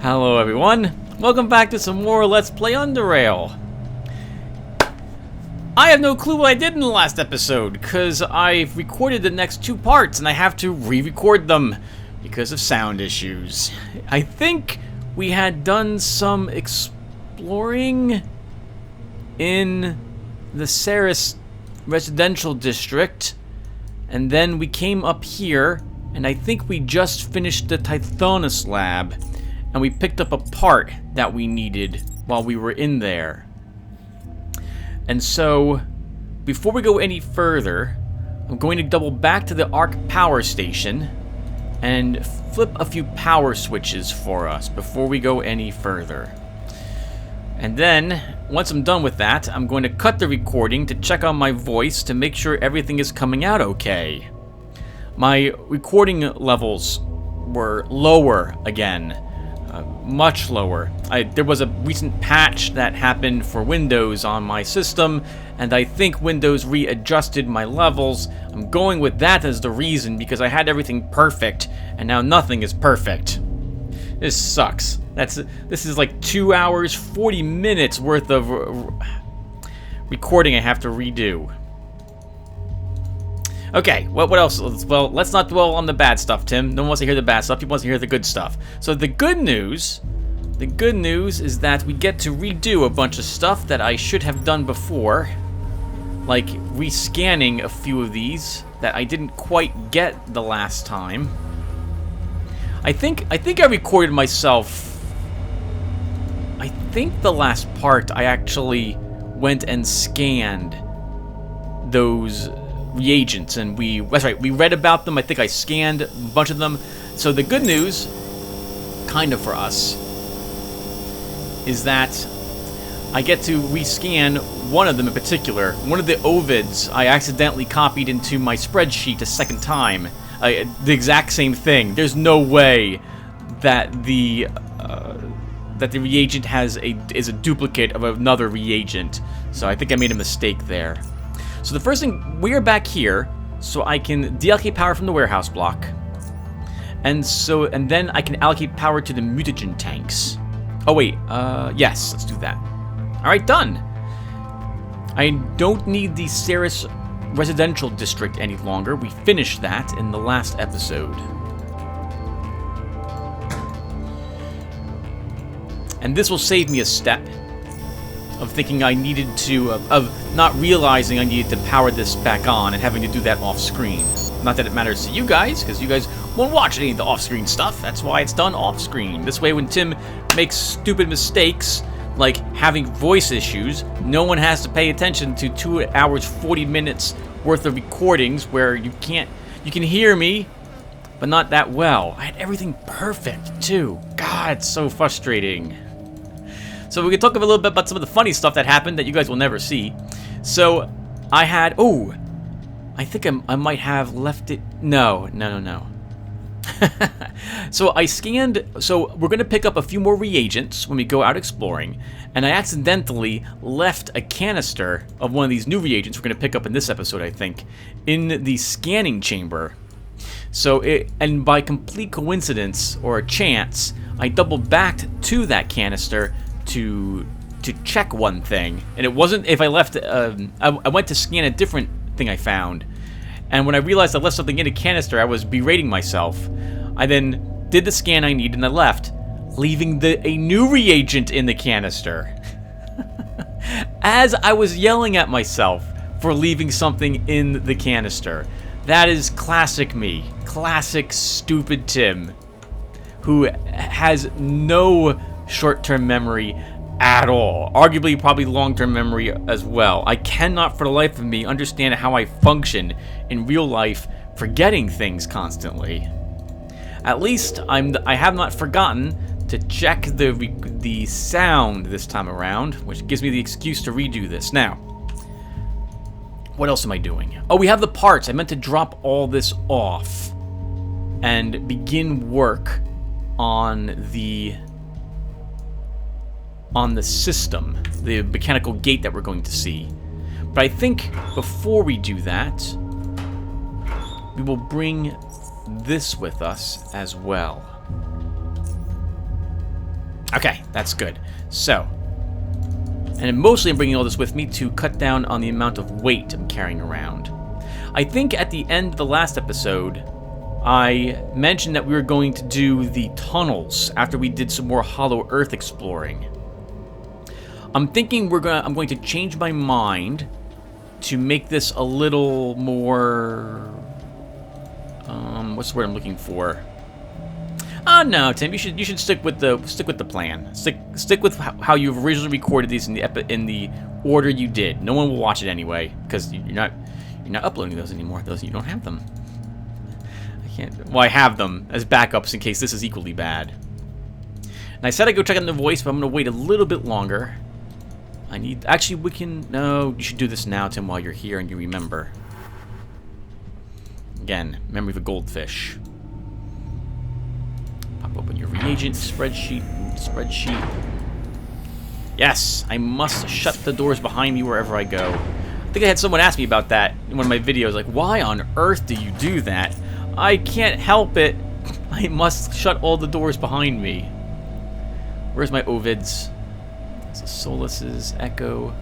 Hello everyone, welcome back to some more Let's Play Underrail. I have no clue what I did in the last episode, because I've recorded the next two parts and I have to re-record them because of sound issues. I think we had done some exploring in the Ceres residential district, and then we came up here, and I think we just finished the Tithonus lab. And we picked up a part that we needed while we were in there. And so, before we go any further, I'm going to double back to the Arc power station and flip a few power switches for us before we go any further. And then, once I'm done with that, I'm going to cut the recording to check on my voice to make sure everything is coming out okay. My recording levels were lower again. Much lower. There was a recent patch that happened for Windows on my system, and I think Windows readjusted my levels. I'm going with that as the reason because I had everything perfect, and now nothing is perfect. This sucks. This is like 2 hours, 40 minutes worth of recording I have to redo. Okay, what else? Well, let's not dwell on the bad stuff, Tim. No one wants to hear the bad stuff. People want to hear the good stuff. So the good news is that we get to redo a bunch of stuff that I should have done before, like rescanning a few of these that I didn't quite get the last time. I think I recorded myself. I think the last part I actually went and scanned those reagents, and that's right, we read about them. I think I scanned a bunch of them. So the good news, kind of for us, is that I get to rescan one of them in particular. One of the ovids I accidentally copied into my spreadsheet a second time. The exact same thing. There's no way that the reagent is a duplicate of another reagent. So I think I made a mistake there. So the first thing, we are back here, so I can deallocate power from the warehouse block, and then I can allocate power to the mutagen tanks. Oh wait, yes, let's do that. All right, done. I don't need the Ceres residential district any longer. We finished that in the last episode. And this will save me a step of thinking I needed to, of not realizing I needed to power this back on and having to do that off screen. Not that it matters to you guys, because you guys won't watch any of the off-screen stuff. That's why it's done off-screen. This way when Tim makes stupid mistakes, like having voice issues, no one has to pay attention to 2 hours, 40 minutes worth of recordings where you can hear me, but not that well. I had everything perfect, too. God, it's so frustrating. So we can talk a little bit about some of the funny stuff that happened that you guys will never see. So I had, I think I might have left it. No. So I scanned, so we're going to pick up a few more reagents when we go out exploring, and I accidentally left a canister of one of these new reagents we're going to pick up in this episode, I think, in the scanning chamber. So and by complete coincidence or a chance, I doubled back to that canister to check one thing, and it wasn't if I left. I went to scan a different thing I found, and when I realized I left something in a canister, I was berating myself. I then did the scan I needed, and I left, leaving a new reagent in the canister. As I was yelling at myself for leaving something in the canister. That is classic me, classic stupid Tim, who has no short-term memory at all. Arguably, probably long-term memory as well. I cannot for the life of me understand how I function in real life, forgetting things constantly. At least I have not forgotten to check the sound this time around, which gives me the excuse to redo this. Now, what else am I doing? Oh, we have the parts. I meant to drop all this off and begin work on the system, the mechanical gate that we're going to see. But I think before we do that, we will bring this with us as well. Okay, that's good. So, and mostly I'm bringing all this with me to cut down on the amount of weight I'm carrying around. I think at the end of the last episode, I mentioned that we were going to do the tunnels after we did some more Hollow Earth exploring. I'm thinking I'm going to change my mind to make this a little more, what's the word I'm looking for? Oh no, Tim, you should stick with the plan. Stick with how you've originally recorded these in the order you did. No one will watch it anyway because you're not uploading those anymore. Those you don't have them. I can't. Well, I have them as backups in case this is equally bad. And I said I'd go check on the voice, but I'm gonna wait a little bit longer. Actually, we can. No, you should do this now, Tim, while you're here and you remember. Again, memory of a goldfish. Pop open your reagent spreadsheet. Yes, I must shut the doors behind me wherever I go. I think I had someone ask me about that in one of my videos, like, why on earth do you do that? I can't help it. I must shut all the doors behind me. Where's my Ovids? So Solaces, Echo,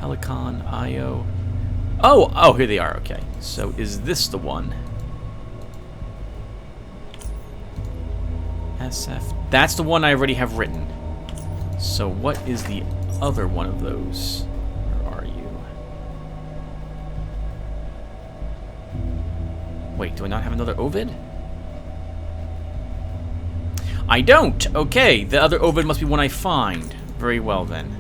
Helicon, Io. Oh, here they are, okay. So is this the one? SF. That's the one I already have written. So what is the other one of those? Where are you? Wait, do I not have another Ovid? I don't! Okay, the other Ovid must be one I find. Very well then.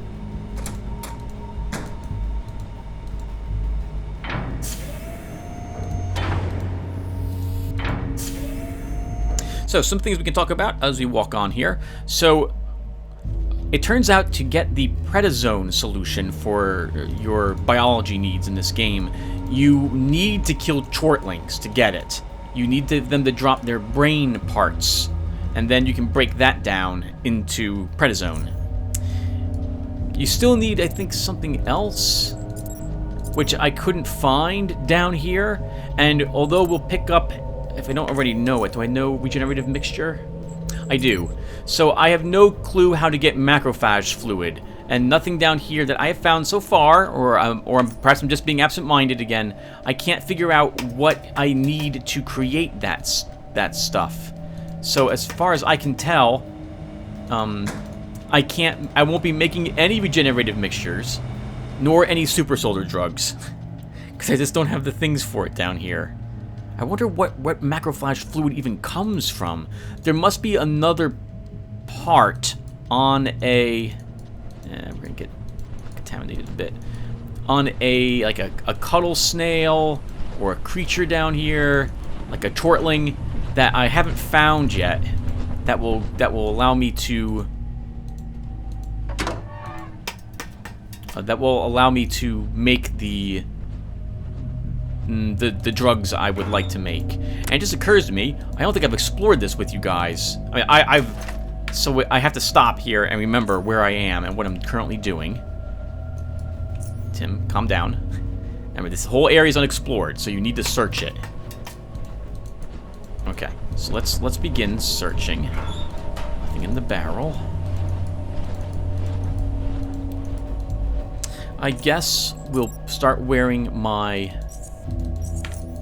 So, some things we can talk about as we walk on here. So, it turns out to get the prednisone solution for your biology needs in this game, you need to kill chortlings to get it. You need them to drop their brain parts, and then you can break that down into prednisone. You still need, I think, something else, which I couldn't find down here. And although we'll pick up, if I don't already know it, do I know regenerative mixture? I do. So I have no clue how to get macrophage fluid, and nothing down here that I have found so far, or perhaps I'm just being absent-minded again. I can't figure out what I need to create that stuff. So as far as I can tell, I won't be making any regenerative mixtures, nor any super soldier drugs, because I just don't have the things for it down here. I wonder what macrophage fluid even comes from. There must be another part on a... we're gonna get contaminated a bit. On like a cuttle snail, or a creature down here, like a chortling, that I haven't found yet, that will allow me to... that will allow me to make the drugs I would like to make. And it just occurs to me, I don't think I've explored this with you guys. I mean, so I have to stop here and remember where I am and what I'm currently doing. Tim, calm down. Remember, this whole area is unexplored, so you need to search it. Okay, so let's begin searching. Nothing in the barrel. I guess we'll start wearing my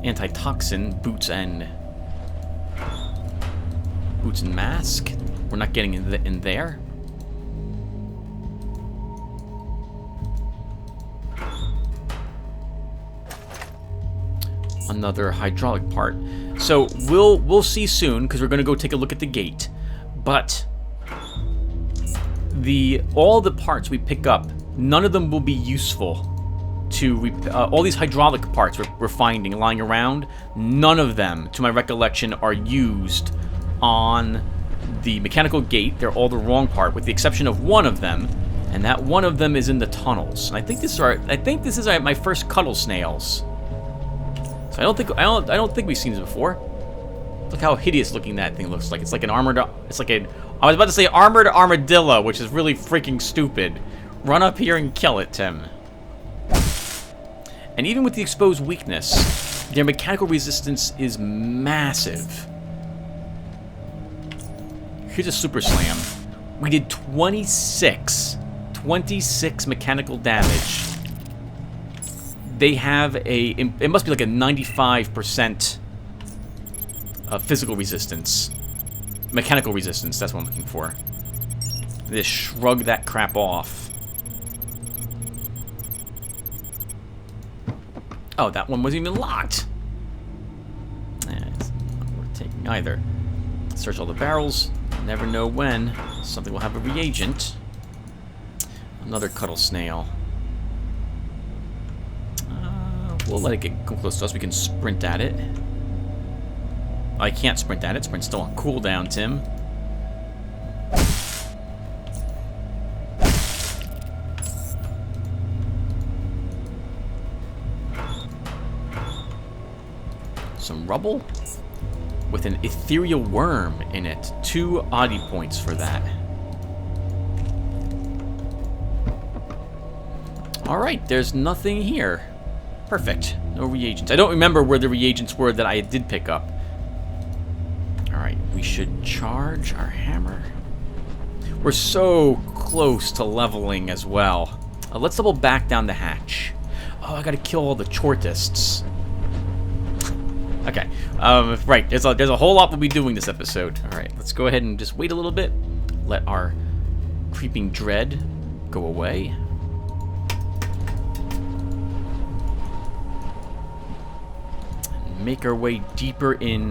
antitoxin boots and mask. We're not getting in there. Another hydraulic part. So we'll see soon, because we're going to go take a look at the gate. But all the parts we pick up, none of them will be useful to all these hydraulic parts we're finding lying around. None of them, to my recollection, are used on the mechanical gate. They're all the wrong part, with the exception of one of them, and that one of them is in the tunnels. And I think this is my first cuttle snails. So I don't think we've seen this before. Look how hideous looking that thing looks like. It's like an armored. It's like I was about to say armored armadillo, which is really freaking stupid. Run up here and kill it, Tim. And even with the exposed weakness, their mechanical resistance is massive. Here's a super slam. We did 26 mechanical damage. They have it must be like a 95% physical resistance. Mechanical resistance, that's what I'm looking for. Just shrug that crap off. Oh, that one wasn't even locked. It's not worth taking either. Search all the barrels. Never know when something will have a reagent. Another cuttle snail. We'll let it come close to us. We can sprint at it. I can't sprint at it. Sprint's still on cooldown, Tim. Some rubble with an ethereal worm in it. 2 oddity points for that. Alright, there's nothing here. Perfect. No reagents. I don't remember where the reagents were that I did pick up. Alright, we should charge our hammer. We're so close to leveling as well. Let's double back down the hatch. Oh, I gotta kill all the chortists. Okay. Right, there's a whole lot we'll be doing this episode. Alright, let's go ahead and just wait a little bit. Let our creeping dread go away. Make our way deeper in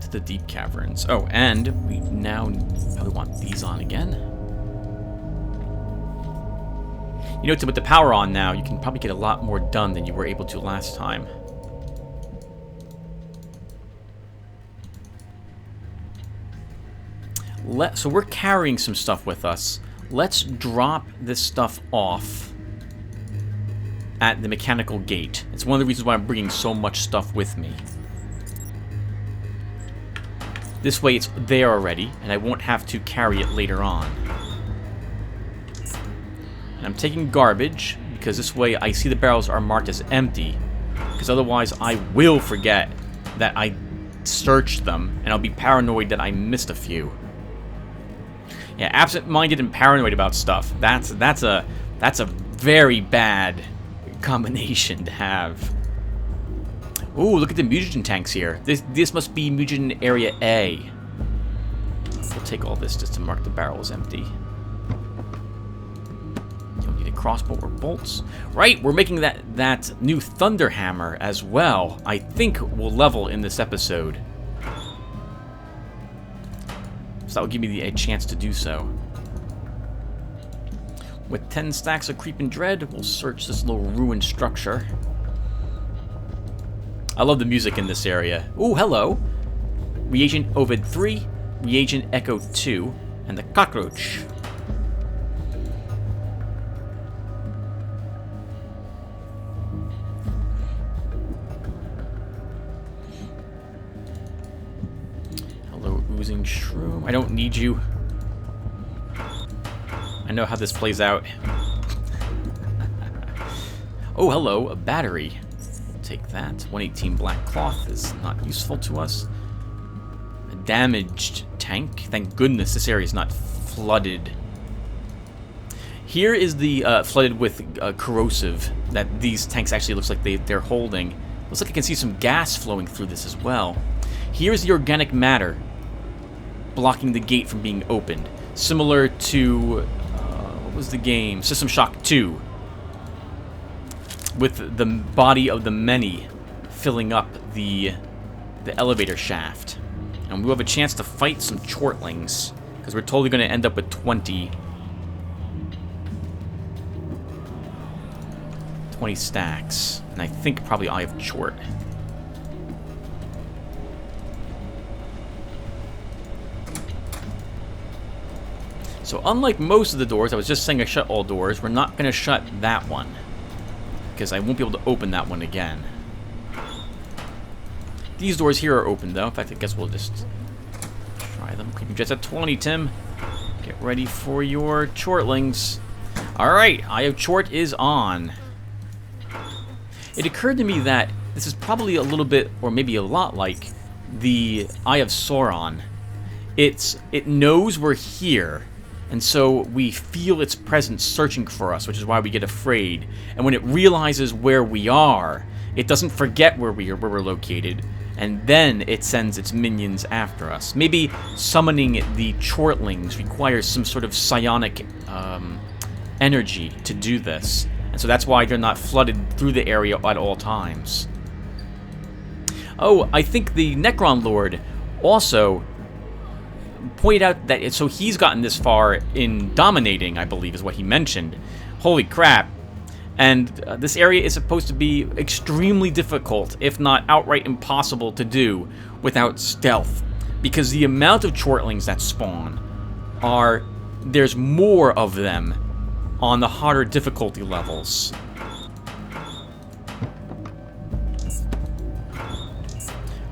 to the deep caverns. Oh, and we now probably want these on again. You know, with the power on now, you can probably get a lot more done than you were able to last time. So we're carrying some stuff with us. Let's drop this stuff off at the mechanical gate. It's one of the reasons why I'm bringing so much stuff with me. This way it's there already, and I won't have to carry it later on. And I'm taking garbage, because this way I see the barrels are marked as empty, because otherwise I will forget that I searched them, and I'll be paranoid that I missed a few. Yeah, absent-minded and paranoid about stuff. That's a very bad combination to have. Ooh, look at the mutagen tanks here. This must be mutagen area A. We'll take all this just to mark the barrel as empty. Don't need a crossbow or bolts. Right, we're making that new thunder hammer as well. I think we'll level in this episode. So that will give me a chance to do so. With 10 stacks of creeping dread, we'll search this little ruined structure. I love the music in this area. Ooh, hello. Reagent Ovid 3, Reagent Echo 2, and the cockroach. Hello, oozing shroom. I don't need you. I know how this plays out. Oh, hello, a battery. We'll take that. 118 black cloth is not useful to us. A damaged tank. Thank goodness this area is not flooded. Here is the flooded with corrosive that these tanks actually looks like they're holding. Looks like I can see some gas flowing through this as well. Here's the organic matter blocking the gate from being opened. Similar to... what was the game? System Shock 2. With the body of the many filling up the elevator shaft. And we'll have a chance to fight some chortlings. Because we're totally going to end up with 20 stacks. And I think probably Eye of Chort. So unlike most of the doors, I was just saying I shut all doors, we're not going to shut that one. Because I won't be able to open that one again. These doors here are open though. In fact, I guess we'll just try them. Creeping Jets at 20, Tim. Get ready for your chortlings. Alright, Eye of Chort is on. It occurred to me that this is probably a little bit, or maybe a lot like, the Eye of Sauron. it knows we're here, and so we feel its presence searching for us, which is why we get afraid. And when it realizes where we are, it doesn't forget where we're located, and then it sends its minions after us. Maybe summoning the chortlings requires some sort of psionic energy to do this, and so that's why they're not flooded through the area at all times. Oh, I think the Necron Lord also pointed out that, so he's gotten this far in dominating, I believe is what he mentioned. Holy crap. And this area is supposed to be extremely difficult, if not outright impossible to do without stealth, because the amount of chortlings that spawn there's more of them on the harder difficulty levels.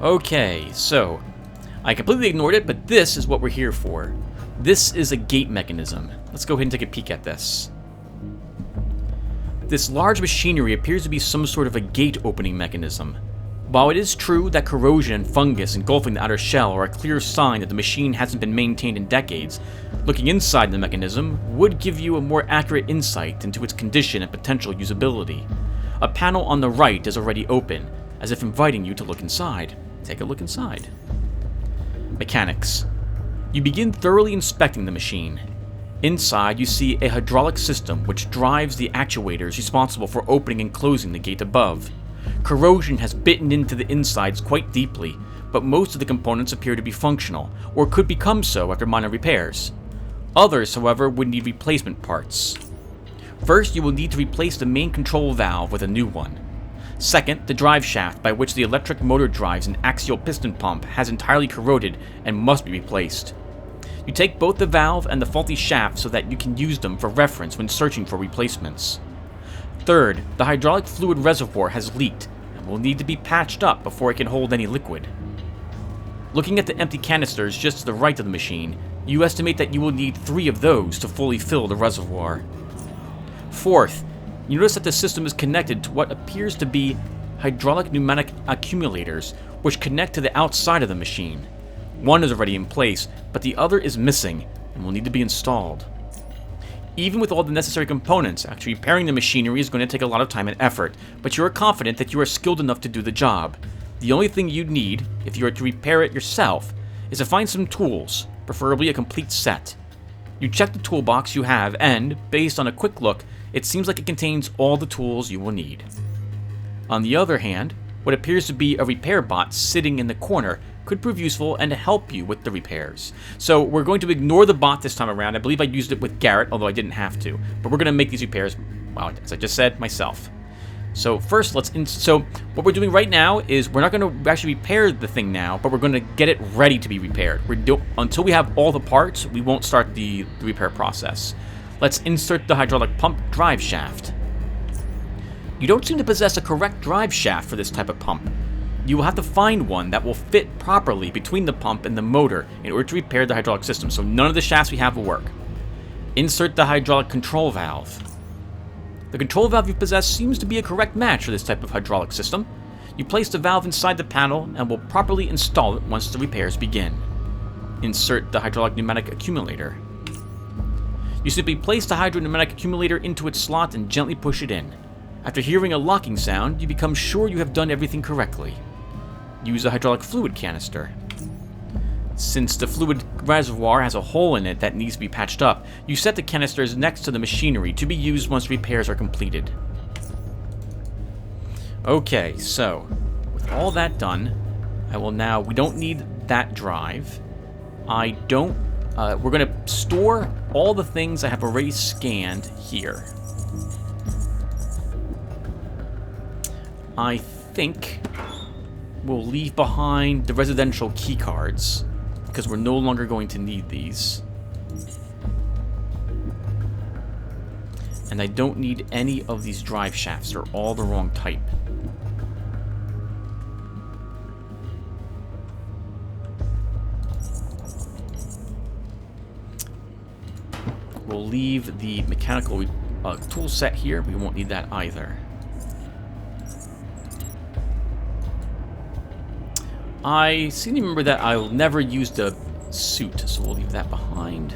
Okay, so I completely ignored it, but this is what we're here for. This is a gate mechanism. Let's go ahead and take a peek at this. This large machinery appears to be some sort of a gate opening mechanism. While it is true that corrosion and fungus engulfing the outer shell are a clear sign that the machine hasn't been maintained in decades, looking inside the mechanism would give you a more accurate insight into its condition and potential usability. A panel on the right is already open, as if inviting you to look inside. Take a look inside. Mechanics. You begin thoroughly inspecting the machine. Inside, you see a hydraulic system which drives the actuators responsible for opening and closing the gate above. Corrosion has bitten into the insides quite deeply, but most of the components appear to be functional, or could become so after minor repairs. Others, however, would need replacement parts. First, you will need to replace the main control valve with a new one. Second, the drive shaft by which the electric motor drives an axial piston pump has entirely corroded and must be replaced. You take both the valve and the faulty shaft so that you can use them for reference when searching for replacements. Third, the hydraulic fluid reservoir has leaked and will need to be patched up before it can hold any liquid. Looking at the empty canisters just to the right of the machine, you estimate that you will need 3 of those to fully fill the reservoir. Fourth, you notice that the system is connected to what appears to be hydraulic pneumatic accumulators, which connect to the outside of the machine. One is already in place, but the other is missing and will need to be installed. Even with all the necessary components, actually repairing the machinery is going to take a lot of time and effort, but you are confident that you are skilled enough to do the job. The only thing you'd need, if you are to repair it yourself, is to find some tools, preferably a complete set. You check the toolbox you have and, based on a quick look, it seems like it contains all the tools you will need. On the other hand, what appears to be a repair bot sitting in the corner could prove useful and help you with the repairs. So we're going to ignore the bot this time around. I believe I used it with Garrett, although I didn't have to. But we're going to make these repairs, well, as I just said, myself. So first, so what we're doing right now is we're not going to actually repair the thing now, but we're going to get it ready to be repaired. Until we have all the parts, we won't start the repair process. Let's insert the hydraulic pump drive shaft. You don't seem to possess a correct drive shaft for this type of pump. You will have to find one that will fit properly between the pump and the motor in order to repair the hydraulic system, so none of the shafts we have will work. Insert the hydraulic control valve. The control valve you possess seems to be a correct match for this type of hydraulic system. You place the valve inside the panel and will properly install it once the repairs begin. Insert the hydraulic pneumatic accumulator. You simply place the hydro-pneumatic accumulator into its slot and gently push it in. After hearing a locking sound, you become sure you have done everything correctly. Use a hydraulic fluid canister. Since the fluid reservoir has a hole in it that needs to be patched up, you set the canisters next to the machinery to be used once repairs are completed. Okay, so with all that done, we don't need that drive. We're going to store all the things I have already scanned here. I think we'll leave behind the residential keycards, because we're no longer going to need these. And I don't need any of these drive shafts, they're all the wrong type. We'll leave the mechanical tool set here, we won't need that either. I seem to remember that I'll never use the suit, so we'll leave that behind.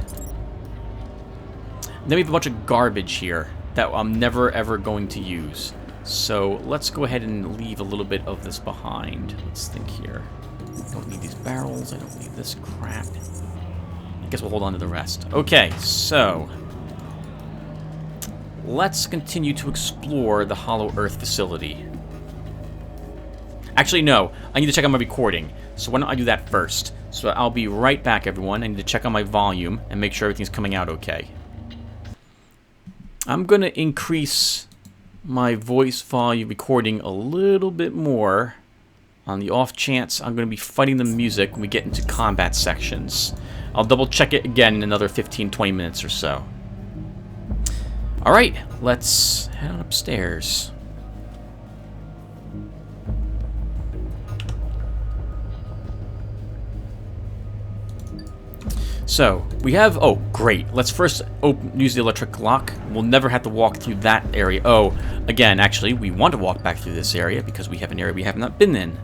And then we have a bunch of garbage here that I'm never ever going to use. So let's go ahead and leave a little bit of this behind. Let's think here. I don't need these barrels. I don't need this crap. I guess we'll hold on to the rest. Okay, so let's continue to explore the Hollow Earth facility. Actually, no. I need to check on my recording. So why don't I do that first? So I'll be right back, everyone. I need to check on my volume and make sure everything's coming out okay. I'm going to increase my voice volume recording a little bit more on the off chance I'm going to be fighting the music when we get into combat sections. I'll double check it again in another 15-20 minutes or so. Alright, let's head on upstairs. So, we have... Oh, great. Let's first use the electric lock. We'll never have to walk through that area. Oh, again, actually, we want to walk back through this area because we have an area we have not been in.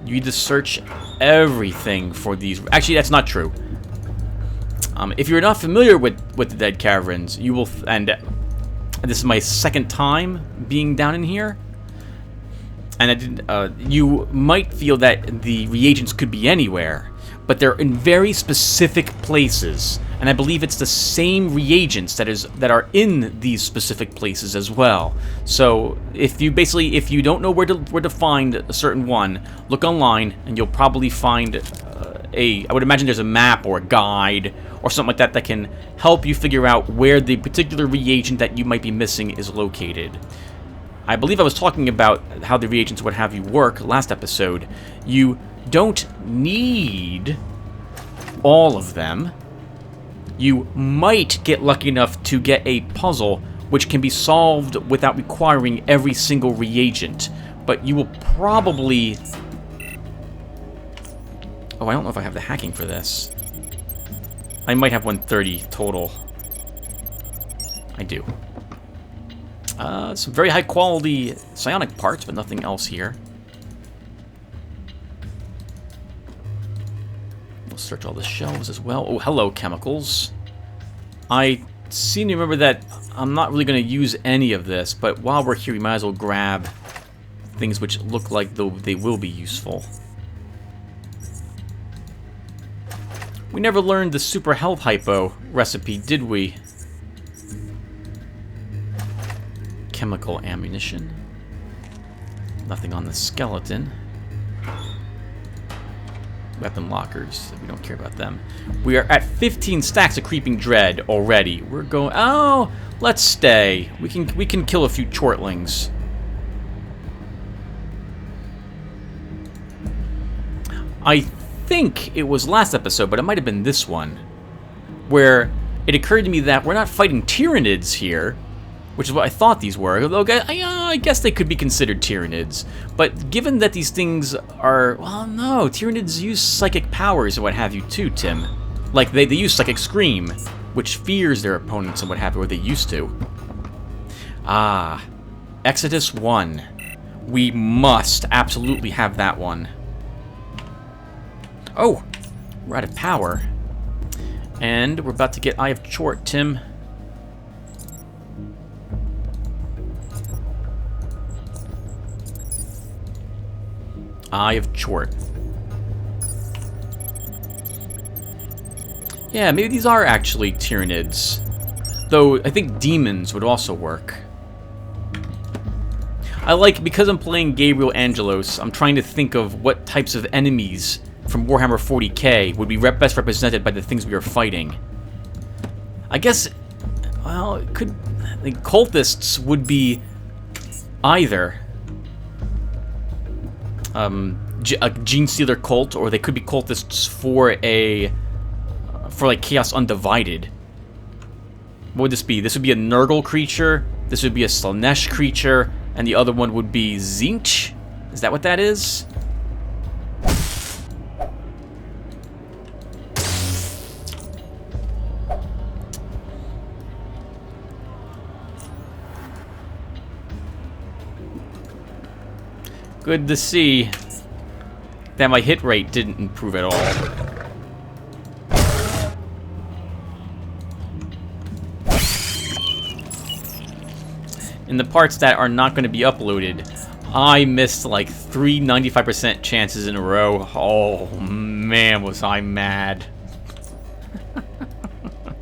You need to search everything for these... Actually, that's not true. If you're not familiar with the Dead Caverns, you will... And this is my second time being down in here. And I didn't, you might feel that the reagents could be anywhere, but they're in very specific places. And I believe it's the same reagents that are in these specific places as well. So if you don't know where to find a certain one, look online and you'll probably find I would imagine there's a map or a guide or something like that that can help you figure out where the particular reagent that you might be missing is located. I believe I was talking about how the reagents would have you work last episode. You don't need all of them. You might get lucky enough to get a puzzle which can be solved without requiring every single reagent. But you will probably... Oh, I don't know if I have the hacking for this. I might have 130 total. I do. Some very high quality psionic parts, but nothing else here. We'll search all the shelves as well. Oh, hello, chemicals. I seem to remember that I'm not really going to use any of this, but while we're here, we might as well grab things which look like they will be useful. We never learned the super health hypo recipe, did we? Chemical ammunition. Nothing on the skeleton. Weapon lockers. We don't care about them. We are at 15 stacks of creeping dread already. We're going... Oh, let's stay. We can kill a few chortlings. I think it was last episode, but it might have been this one, where it occurred to me that we're not fighting Tyranids here, which is what I thought these were. Although I guess they could be considered Tyranids. But given that these things are... Well, no. Tyranids use psychic powers and what have you too, Tim. Like, they use Psychic Scream, which fears their opponents and what have you, or they used to. Ah. Exodus 1. We must absolutely have that one. Oh! We're out of power. And we're about to get Eye of Chort, Tim. Eye of Chort. Yeah, maybe these are actually Tyranids. Though, I think demons would also work. Because I'm playing Gabriel Angelos, I'm trying to think of what types of enemies from Warhammer 40k would be best represented by the things we are fighting. I guess, well, it could... The cultists would be either a Gene Stealer cult, or they could be cultists for like Chaos Undivided. What would this be? This would be a Nurgle creature, this would be a Slaanesh creature, and the other one would be Tzeentch? Is that what that is? Good to see. that my hit rate didn't improve at all. In the parts that are not going to be uploaded, I missed like 3 95% chances in a row. Oh man, was I mad.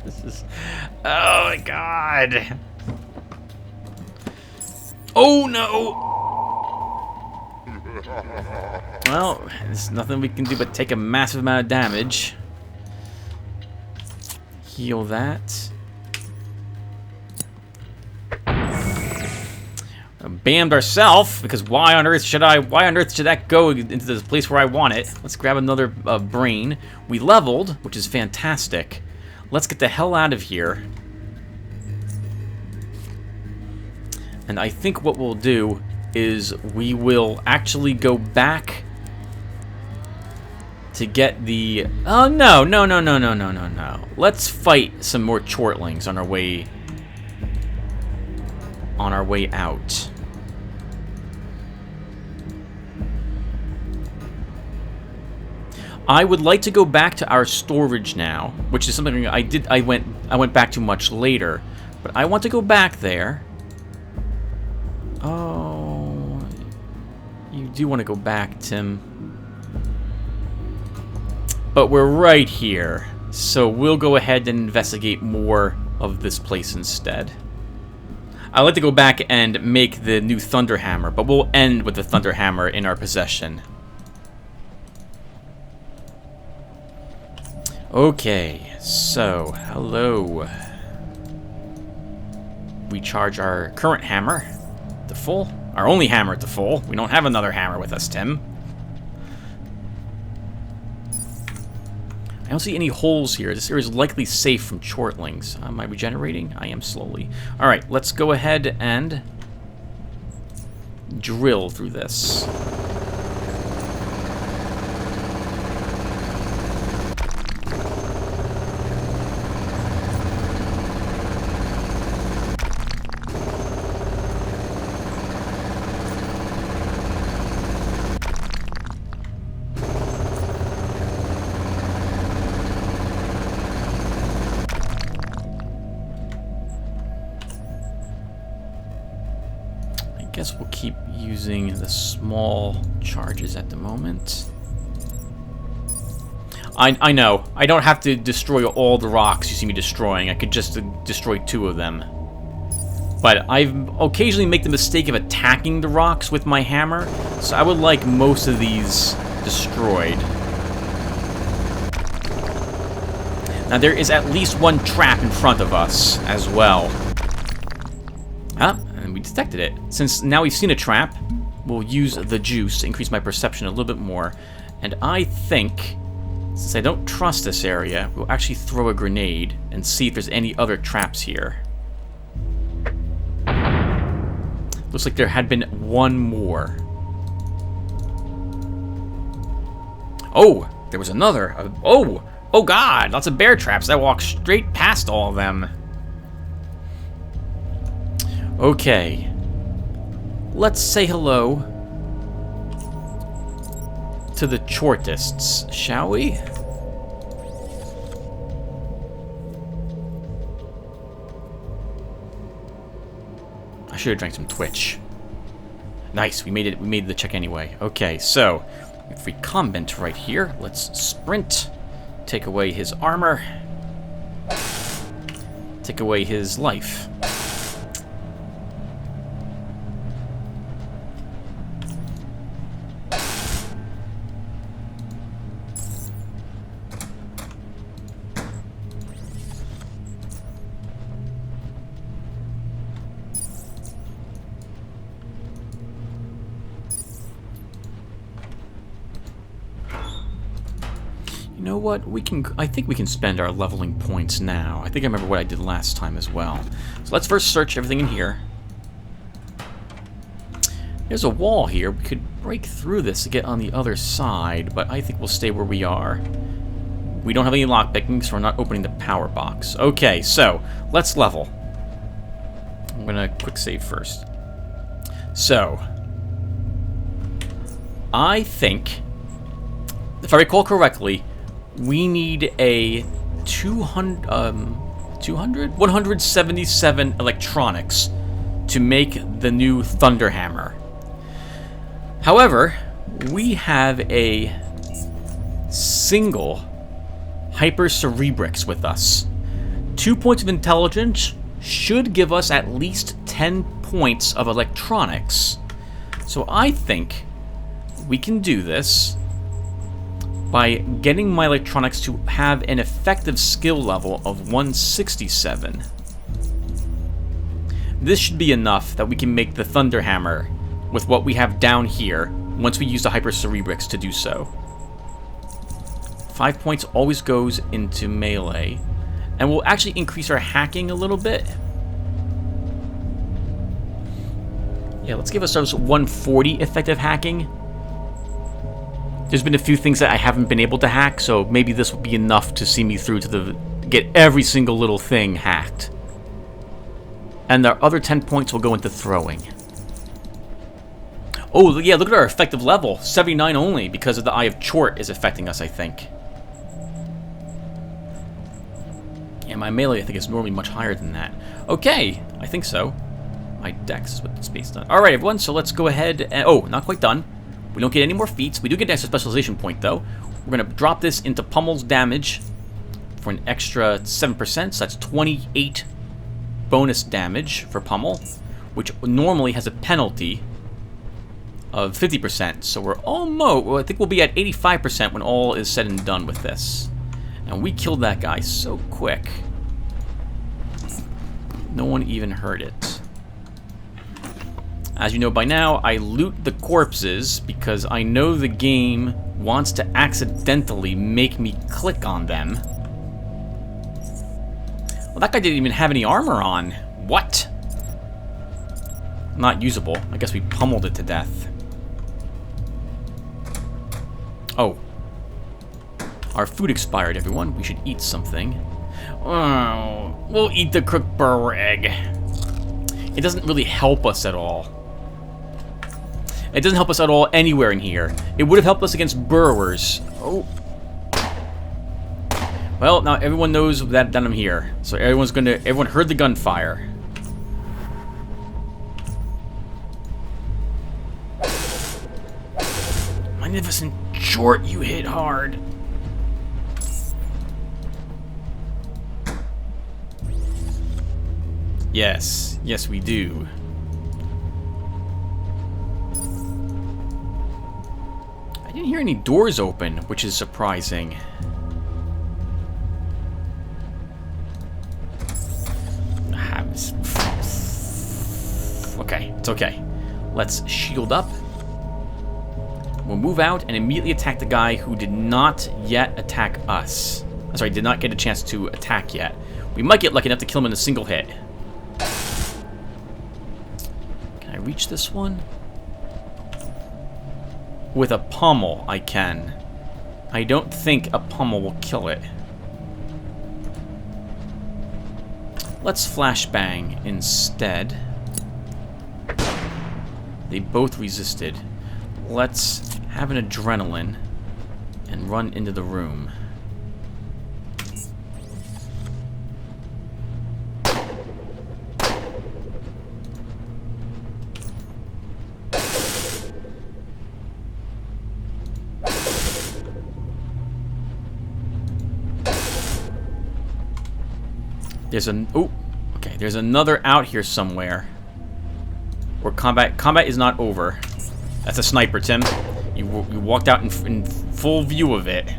This is... Oh my god. Oh no! Well, there's nothing we can do but take a massive amount of damage. Heal that. Bammed ourselves, because why on earth should that go into the place where I want it? Let's grab another brain. We leveled, which is fantastic. Let's get the hell out of here. And I think what we'll do is we will actually go back to get the... Oh, no. Let's fight some more chortlings on our way out. I would like to go back to our storage now, which is something I went back to much later, but I want to go back there. Oh, you do want to go back, Tim. But we're right here, so we'll go ahead and investigate more of this place instead. I'd like to go back and make the new Thunder Hammer, but we'll end with the Thunder Hammer in our possession. Okay, so, hello. We charge our current hammer to full. Our only hammer to full. We don't have another hammer with us, Tim. I don't see any holes here. This area is likely safe from chortlings. Am I regenerating? I am slowly. Alright, let's go ahead and drill through this. I guess we'll keep using the small charges at the moment. I know. I don't have to destroy all the rocks you see me destroying. I could just destroy 2 of them. But I occasionally make the mistake of attacking the rocks with my hammer, so I would like most of these destroyed. Now there is at least 1 trap in front of us as well. Huh? And we detected it. Since now we've seen a trap, we'll use the juice to increase my perception a little bit more. And I think, since I don't trust this area, we'll actually throw a grenade and see if there's any other traps here. Looks like there had been 1 more. Oh, there was another. Oh god, lots of bear traps. I walked straight past all of them. Okay. Let's say hello to the chortists, shall we? I should have drank some Twitch. Nice, we made it. We made the check anyway. Okay, so if we comment right here, let's sprint. Take away his armor. Take away his life. You know what? I think we can spend our leveling points now. I think I remember what I did last time as well. So let's first search everything in here. There's a wall here. We could break through this to get on the other side, but I think we'll stay where we are. We don't have any lockpicking, so we're not opening the power box. Okay, so let's level. I'm gonna quick save first. So I think if I recall correctly, we need a 177 electronics to make the new Thunderhammer. However, we have a single Hypercerebrix with us. 2 points of intelligence should give us at least 10 points of electronics. So I think we can do this by getting my electronics to have an effective skill level of 167. This should be enough that we can make the Thunderhammer with what we have down here once we use the Hypercerebrix to do so. 5 points always goes into melee, and we'll actually increase our hacking a little bit. Yeah, let's give ourselves 140 effective hacking. There's been a few things that I haven't been able to hack, so maybe this will be enough to see me through to get every single little thing hacked. And our other 10 points will go into throwing. Oh, yeah, look at our effective level. 79 only, because of the Eye of Chort is affecting us, I think. Yeah, my melee, I think, is normally much higher than that. Okay, I think so. My dex is what it's based on. Alright, everyone, so let's go ahead and... Oh, not quite done. We don't get any more feats. We do get an extra specialization point, though. We're going to drop this into Pummel's damage for an extra 7%. So that's 28 bonus damage for Pummel, which normally has a penalty of 50%. So we're almost... Well, I think we'll be at 85% when all is said and done with this. And we killed that guy so quick. No one even heard it. As you know by now, I loot the corpses because I know the game wants to accidentally make me click on them. Well, that guy didn't even have any armor on. What? Not usable. I guess we pummeled it to death. Oh. Our food expired, everyone. We should eat something. Oh, we'll eat the cooked burrower egg. It doesn't really help us at all. It doesn't help us at all anywhere in here. It would have helped us against burrowers. Oh. Well, now everyone knows that I'm here. So everyone heard the gunfire. Magnificent Chort, you hit hard. Yes. Yes, we do. I didn't hear any doors open, which is surprising. Okay, it's okay. Let's shield up. We'll move out and immediately attack the guy who did not yet attack us. Sorry, did not get a chance to attack yet. We might get lucky enough to kill him in a single hit. Can I reach this one? With a pommel, I can. I don't think a pommel will kill it. Let's flashbang instead. They both resisted. Let's have an adrenaline and run into the room. There's an... Oh, okay. There's another out here somewhere. Where combat is not over. That's a sniper, Tim. You walked out in full view of it.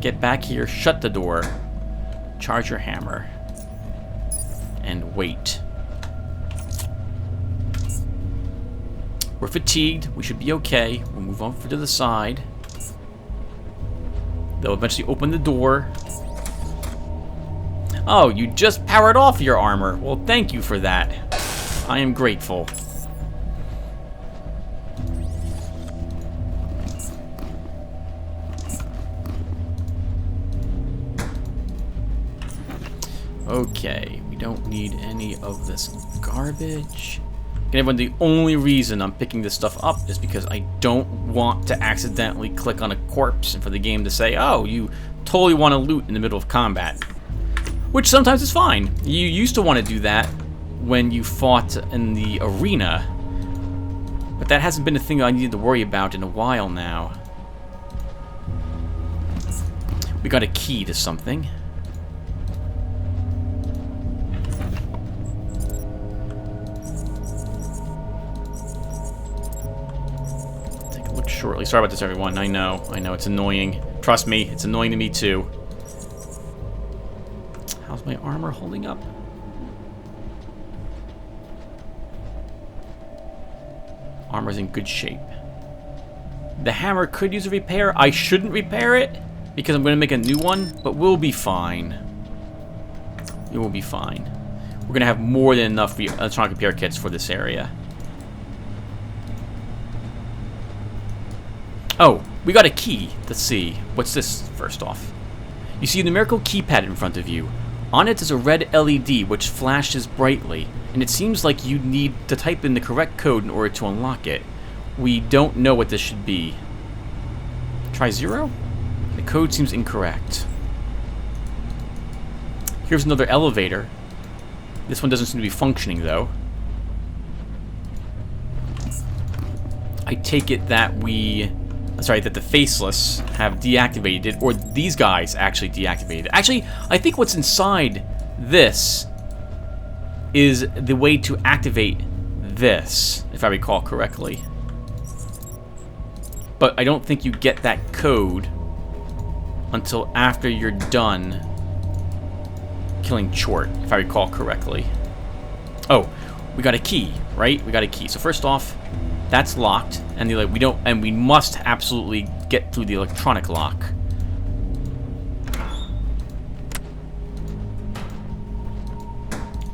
Get back here, shut the door, charge your hammer, and wait. We're fatigued. We should be okay. We'll move on to the side. They'll eventually open the door. Oh, you just powered off your armor. Well, thank you for that. I am grateful. Okay, we don't need any of this garbage. And everyone, the only reason I'm picking this stuff up is because I don't want to accidentally click on a corpse and for the game to say, oh, you totally want to loot in the middle of combat. Which sometimes is fine. You used to want to do that when you fought in the arena. But that hasn't been a thing I needed to worry about in a while now. We got a key to something. Shortly. Sorry about this, everyone. I know, it's annoying. Trust me, it's annoying to me too. How's my armor holding up? Armor's in good shape. The hammer could use a repair. I shouldn't repair it because I'm going to make a new one, but we'll be fine. It will be fine. We're going to have more than enough electronic repair kits for this area. Oh, we got a key. Let's see. What's this, first off? You see a numerical keypad in front of you. On it is a red LED which flashes brightly, and it seems like you need to type in the correct code in order to unlock it. We don't know what this should be. Try 0? The code seems incorrect. Here's another elevator. This one doesn't seem to be functioning, though. I take it that that the faceless have deactivated it, or these guys actually deactivated it. Actually, I think what's inside this is the way to activate this, if I recall correctly. But I don't think you get that code until after you're done killing Chort, if I recall correctly. Oh, we got a key, right? We got a key. So first off, that's locked, and we must absolutely get through the electronic lock.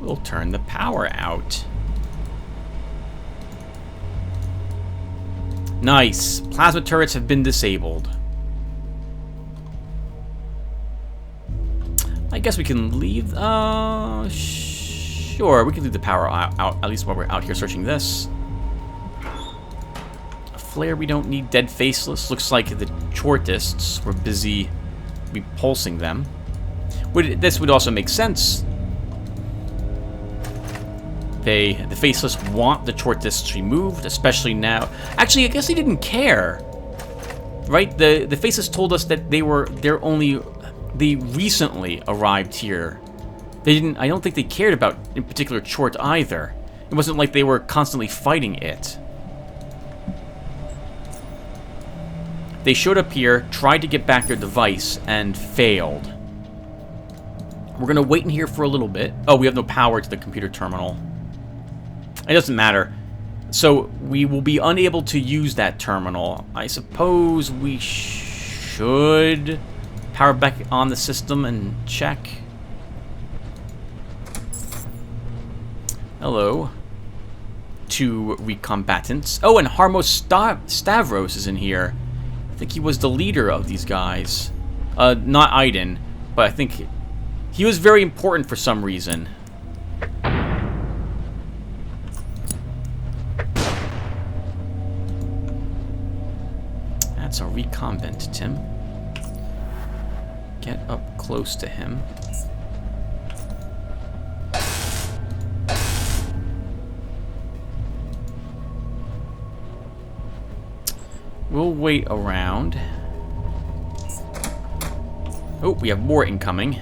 We'll turn the power out. Nice. Plasma turrets have been disabled. I guess we can leave. Sure, we can leave the power out at least while we're out here searching this. Flare we don't need. Dead faceless. Looks like the Chortists were busy repulsing them. This would also make sense. The faceless want the Chortists removed, especially now. Actually, I guess they didn't care. Right? The faceless told us that they recently arrived here. I don't think they cared about, in particular, Chort either. It wasn't like they were constantly fighting it. They showed up here, tried to get back their device, and failed. We're going to wait in here for a little bit. Oh, we have no power to the computer terminal. It doesn't matter. So, we will be unable to use that terminal. I suppose we should power back on the system and check. Hello. 2 recombatants. Oh, and Harmos Stavros is in here. I think he was the leader of these guys. Not Aiden, but I think he was very important for some reason. That's a recumbent, Tim. Get up close to him. We'll wait around. Oh, we have more incoming.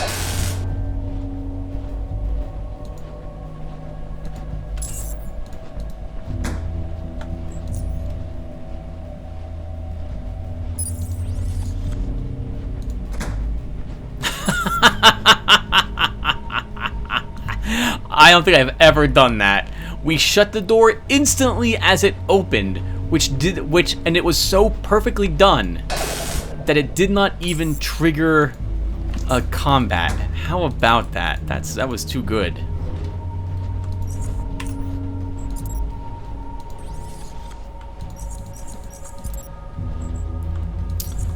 I don't think I've ever done that. We shut the door instantly as it opened, and it was so perfectly done that it did not even trigger a combat. How about that? That was too good.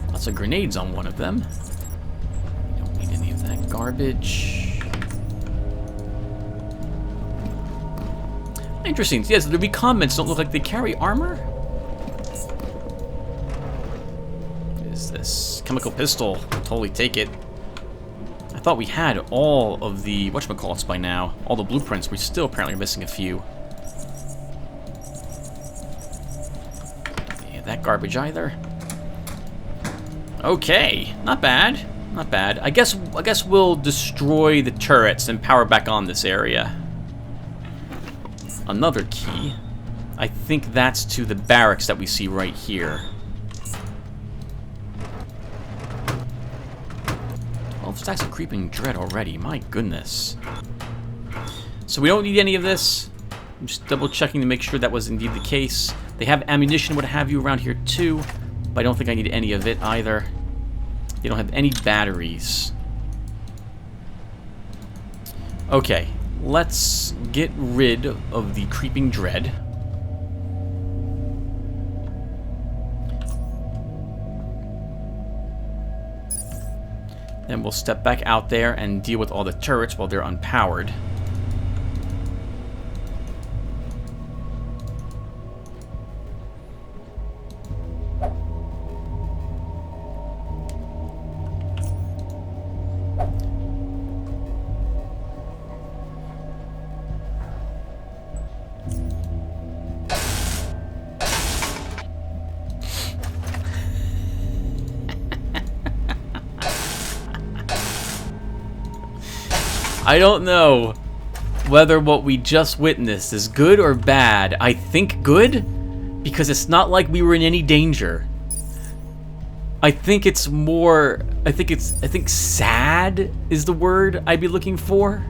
Lots of grenades on one of them. Don't need any of that garbage. Interesting. Yes, the recombinants don't look like they carry armor. What is this? Chemical pistol. I'll totally take it. I thought we had all of the whatchamacallits by now. All the blueprints. We still apparently are missing a few. Yeah, that garbage either. Okay, not bad. Not bad. I guess we'll destroy the turrets and power back on this area. Another key. I think that's to the barracks that we see right here. 12 stacks of creeping dread already. My goodness. So we don't need any of this. I'm just double checking to make sure that was indeed the case. They have ammunition, what have you, around here too. But I don't think I need any of it either. They don't have any batteries. Okay. Let's get rid of the creeping dread. Then we'll step back out there and deal with all the turrets while they're unpowered. I don't know whether what we just witnessed is good or bad. I think good, because it's not like we were in any danger. I think it's more, I think sad is the word I'd be looking for.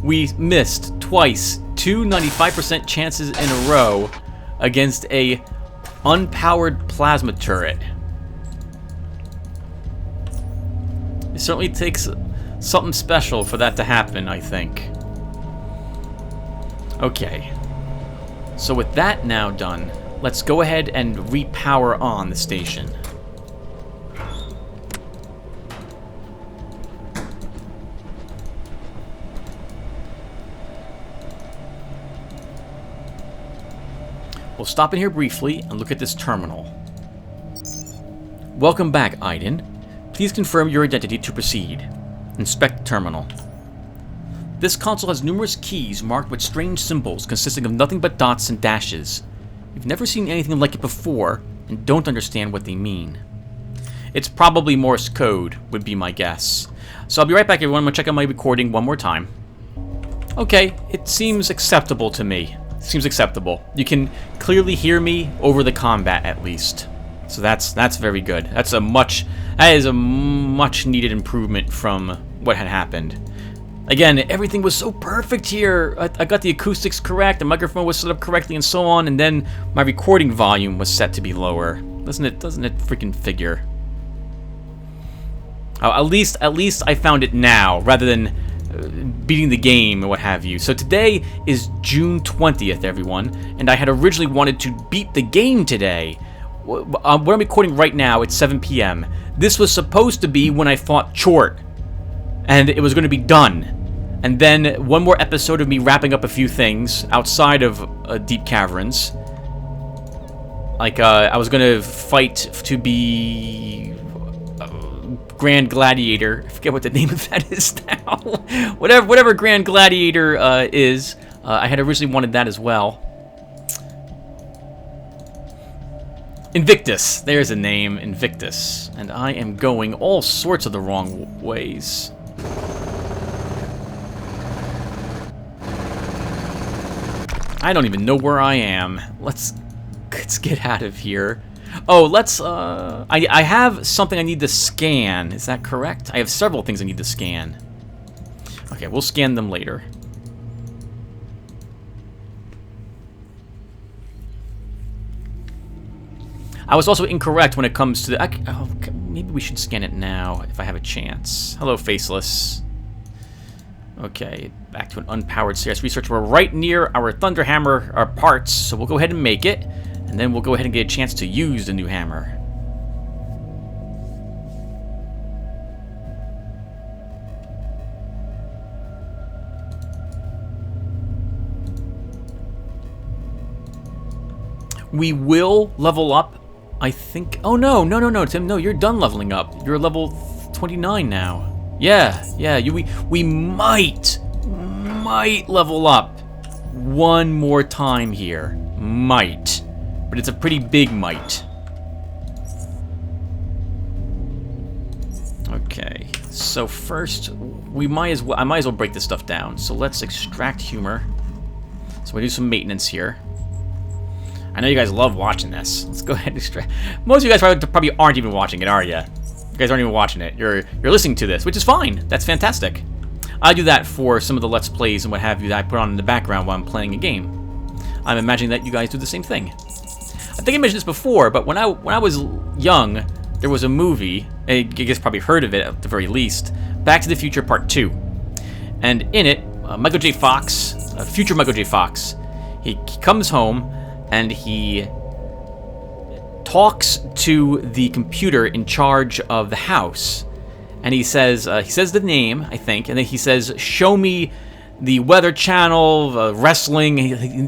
We missed twice, 95% chances in a row against a unpowered plasma turret. It certainly takes something special for that to happen, I think. Okay. So with that now done, let's go ahead and repower on the station. We'll stop in here briefly and look at this terminal. Welcome back, Aiden. Please confirm your identity to proceed. Inspect terminal. This console has numerous keys marked with strange symbols consisting of nothing but dots and dashes. You've never seen anything like it before and don't understand what they mean. It's probably Morse code, would be my guess. So I'll be right back, everyone. I'm going to check out my recording one more time. Okay, it seems acceptable to me. Seems acceptable. You can clearly hear me over the combat, at least. So that's very good. That is a much needed improvement from what had happened. Again, everything was so perfect here. I got the acoustics correct, the microphone was set up correctly, and so on. And then my recording volume was set to be lower. Doesn't it freaking figure? At least I found it now, rather than beating the game or what have you. So today is June 20th, everyone, and I had originally wanted to beat the game today. What I'm recording right now, it's 7 p.m. This was supposed to be when I fought Chort, and it was going to be done. And then one more episode of me wrapping up a few things outside of Deep Caverns. Like, I was going to fight to be Grand Gladiator. I forget what the name of that is now. whatever Grand Gladiator is. I had originally wanted that as well. Invictus. There's a name. Invictus. And I am going all sorts of the wrong ways. I don't even know where I am. Let's get out of here. Oh, let's, I have something I need to scan. Is that correct? I have several things I need to scan. Okay, we'll scan them later. I was also incorrect when it comes to the... Oh, maybe we should scan it now, if I have a chance. Hello, Faceless. Okay, back to an unpowered CS research. We're right near our Thunder Hammer, our parts, so we'll go ahead and make it. And then we'll go ahead and get a chance to use the new hammer. We will level up, I think. Oh, no, Tim. No, you're done leveling up. You're level 29 now. Yeah. We might level up one more time here. Might. But it's a pretty big might. Okay. So first, I might as well break this stuff down. So let's extract humor. So we do some maintenance here. I know you guys love watching this. Let's go ahead and extract. Most of you guys probably aren't even watching it, are you? You guys aren't even watching it. You're listening to this, which is fine. That's fantastic. I do that for some of the Let's Plays and what have you that I put on in the background while I'm playing a game. I'm imagining that you guys do the same thing. I think I mentioned this before, but when I was young, there was a movie. You guys probably heard of it at the very least. Back to the Future Part 2, and in it, Michael J. Fox, future Michael J. Fox, he comes home and he talks to the computer in charge of the house, and he says the name, I think, and then he says, "Show me the Weather Channel, wrestling."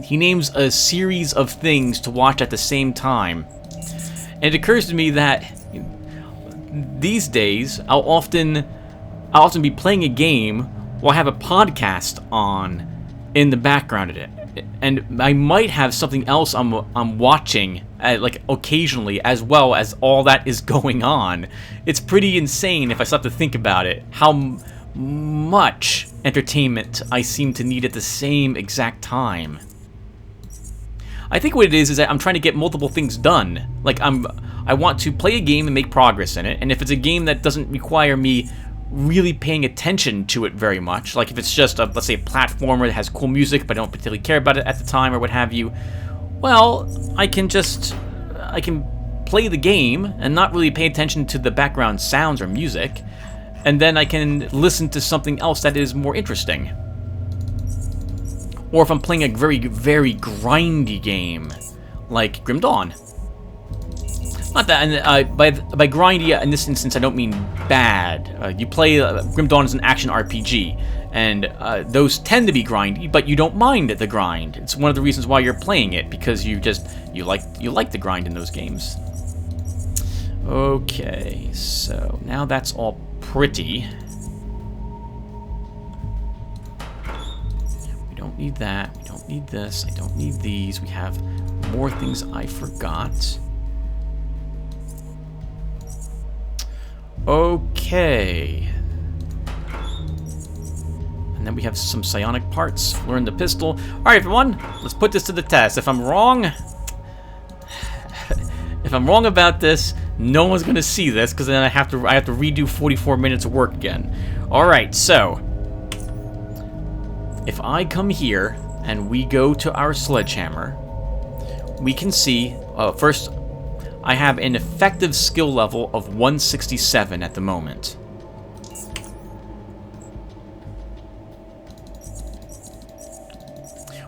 He names a series of things to watch at the same time, and it occurs to me that these days I'll often be playing a game while I have a podcast on in the background of it. And I might have something else I'm watching, like occasionally, as well as all that is going on. It's pretty insane if I stop to think about it, how much entertainment I seem to need at the same exact time. I think what it is that I'm trying to get multiple things done. Like I want to play a game and make progress in it, and if it's a game that doesn't require me really paying attention to it very much, like if it's just let's say a platformer that has cool music but I don't particularly care about it at the time or what have you, well, I can play the game and not really pay attention to the background sounds or music, and then I can listen to something else that is more interesting. Or if I'm playing a very, very grindy game like Grim Dawn. Not that, and by grindy in this instance, I don't mean bad. You play Grim Dawn as an action RPG, and those tend to be grindy, but you don't mind the grind. It's one of the reasons why you're playing it, because you like the grind in those games. Okay, so now that's all pretty. We don't need that. We don't need this. I don't need these. We have more things I forgot. Okay. And then we have some psionic parts. Learn the pistol. Alright, everyone. Let's put this to the test. If I'm wrong... if I'm wrong about this, no one's going to see this, because then I have to redo 44 minutes of work again. Alright, so... if I come here, and we go to our sledgehammer, we can see... first... I have an effective skill level of 167 at the moment.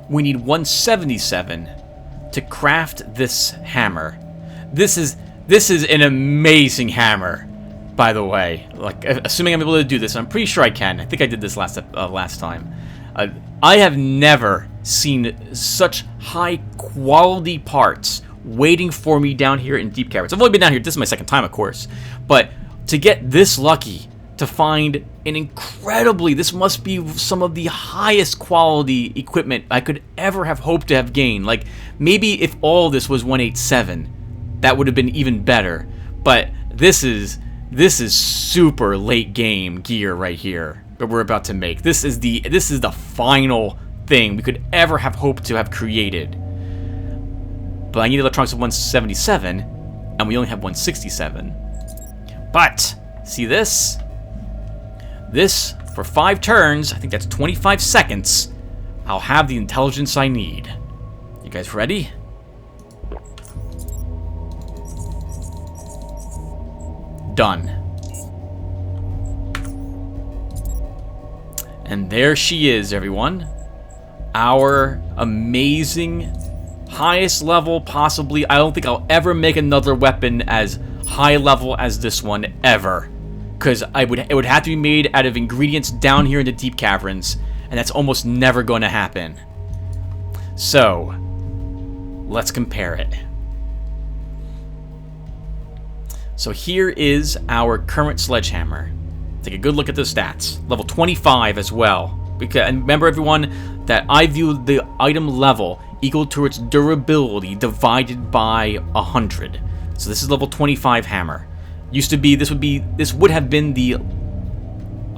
We need 177 to craft this hammer. This is an amazing hammer, by the way. Like, assuming I'm able to do this, I'm pretty sure I can. I think I did this last time. I have never seen such high quality parts waiting for me down here in Deep Caverns. I've only been down here, this is my second time, of course, but to get this lucky to find an incredibly, this must be some of the highest quality equipment I could ever have hoped to have gained. Like, maybe if all this was 187, that would have been even better, but this is super late game gear right here that we're about to make. This is the final thing we could ever have hoped to have created. But I need electronics of 177, and we only have 167. But, see this? This, for 5 turns, I think that's 25 seconds, I'll have the intelligence I need. You guys ready? Done. And there she is, everyone. Our amazing... highest level, possibly. I don't think I'll ever make another weapon as high level as this one ever, because it would have to be made out of ingredients down here in the Deep Caverns, and that's almost never going to happen. So, let's compare it. So here is our current sledgehammer. Take a good look at the stats. Level 25 as well. And remember, everyone, that I view the item level equal to its durability divided by 100. So this is level 25 hammer. Used to be this would have been the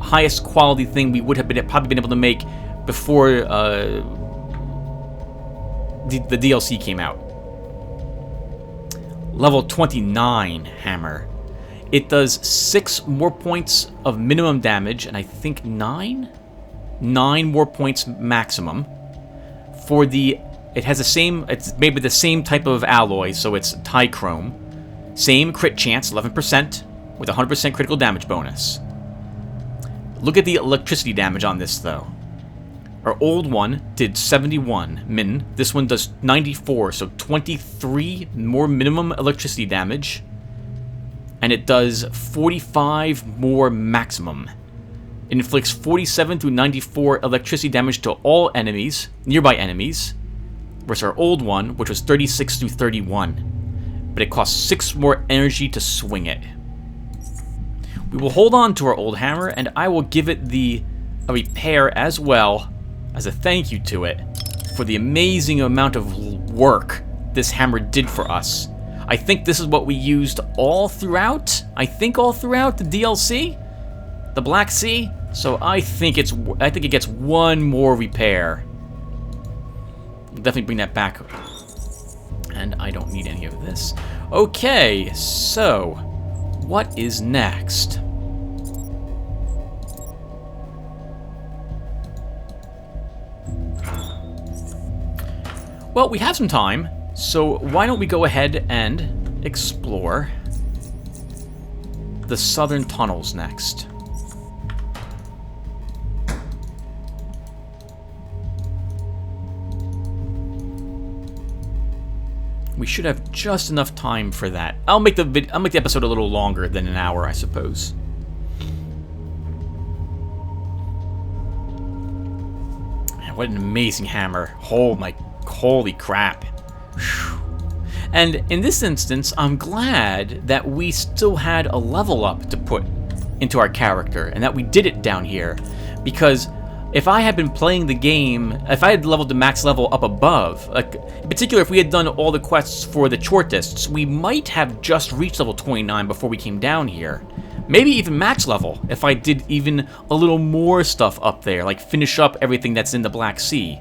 highest quality thing we would have probably been able to make before the DLC came out. Level 29 hammer. It does 6 more points of minimum damage, and I think 9 more points maximum. It has the same, it's made with the same type of alloy, so it's Tichrome. Same crit chance, 11%, with 100% critical damage bonus. Look at the electricity damage on this, though. Our old one did 71 min. This one does 94, so 23 more minimum electricity damage. And it does 45 more maximum. It inflicts 47 through 94 electricity damage to all enemies, nearby enemies, versus our old one, which was 36 through 31. But it costs 6 more energy to swing it. We will hold on to our old hammer, and I will give it a repair as well, as a thank you to it, for the amazing amount of work this hammer did for us. I think this is what we used all throughout the DLC, the Black Sea. So I think it gets 1 more repair. We'll definitely bring that back. And I don't need any of this. Okay, so what is next? Well, we have some time, so why don't we go ahead and explore the Southern Tunnels next. We should have just enough time for that. I'll make the episode a little longer than an hour, I suppose. Man, what an amazing hammer! Holy crap! Whew. And in this instance, I'm glad that we still had a level up to put into our character, and that we did it down here, because if I had been playing the game, if I had leveled the max level up above, like in particular if we had done all the quests for the shortists, we might have just reached level 29 before we came down here. Maybe even max level, if I did even a little more stuff up there, like finish up everything that's in the Black Sea.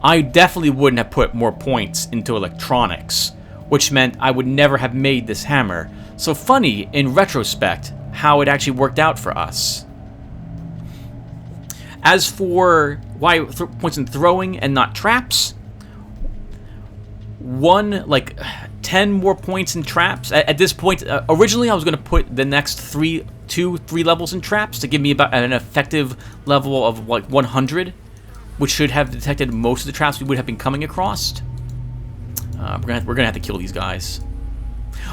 I definitely wouldn't have put more points into electronics, which meant I would never have made this hammer. So funny, in retrospect, how it actually worked out for us. As for why points in throwing and not traps, 10 more points in traps. At this point, originally I was going to put the next 3 levels in traps to give me about an effective level of like 100, which should have detected most of the traps we would have been coming across. We're gonna have to kill these guys.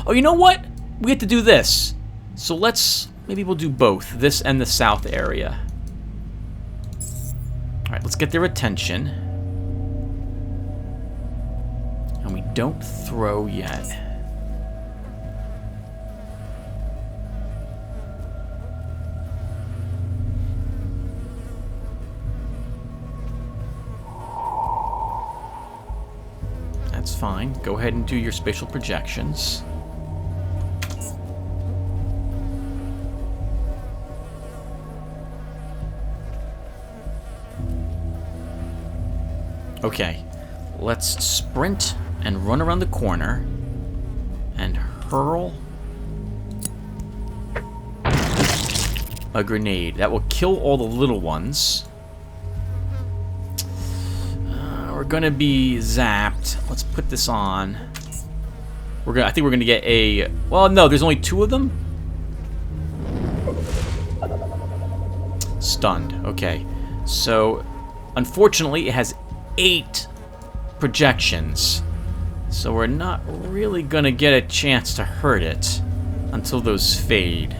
Oh, you know what? We have to do this. So maybe we'll do both, this and the south area. Alright, let's get their attention. And we don't throw yet. That's fine. Go ahead and do your spatial projections. Okay, let's sprint and run around the corner and hurl a grenade. That will kill all the little ones. We're gonna be zapped. Let's put this on. I think we're gonna get a... Well, no, there's only 2 of them? Stunned. Okay. So, unfortunately, it has 8 projections. So we're not really gonna get a chance to hurt it until those fade.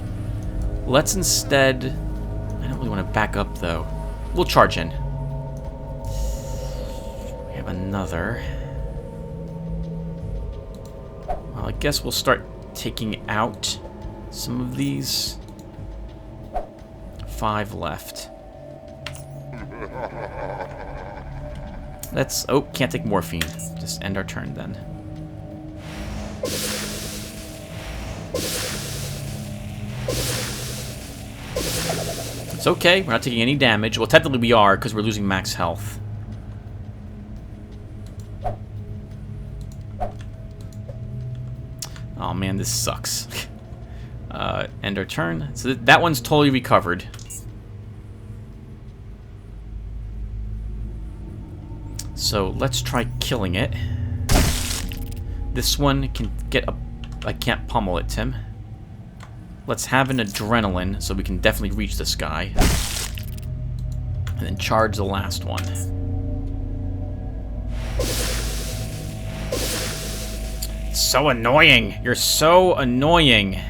Let's instead... I don't really want to back up, though. We'll charge in. We have another. Well, I guess we'll start taking out some of these. 5 left. Let's... Oh, can't take morphine. Just end our turn then. It's okay. We're not taking any damage. Well, technically we are, because we're losing max health. Oh man, this sucks. End our turn. So that one's totally recovered. So let's try killing it. This one can get a... I can't pummel it, Tim. Let's have an adrenaline so we can definitely reach this guy. And then charge the last one. It's so annoying. You're so annoying.